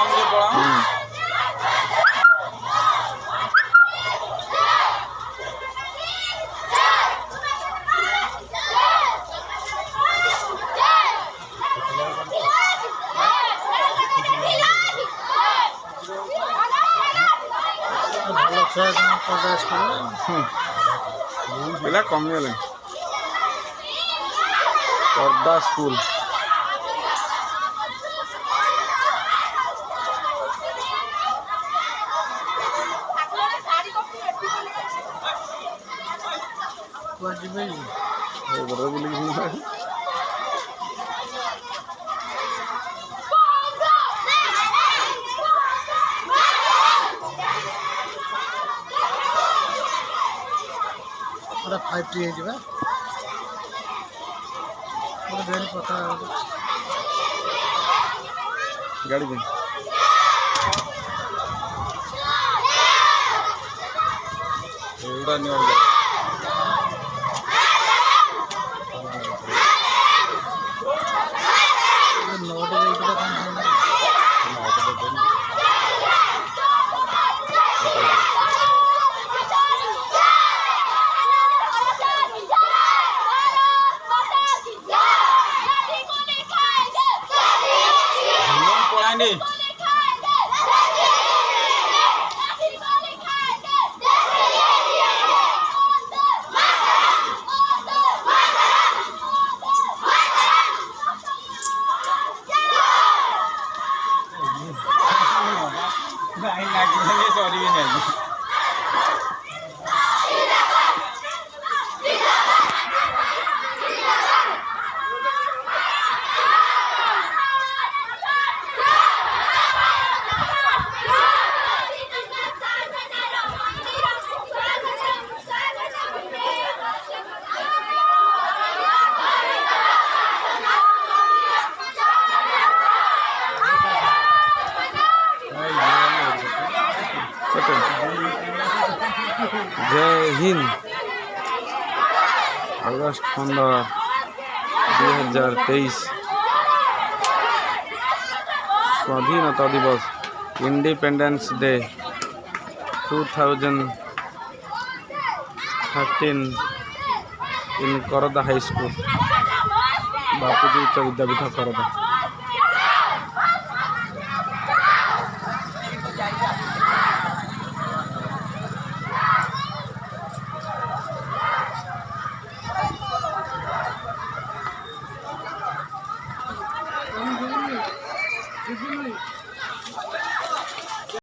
मुझे पढ़ा पिला कमिगले पर्दा स्कूल फाइव टी है पता गाड़ी दे एवढा निवडला नहीं सॉरी भी नहीं जय हिंद अगस्त 15 2023 स्वाधीनता दिवस इंडिपेंडेंस डे 2013 इन करदा हाई स्कूल बापूजी उच्च विद्यापीठ करदा।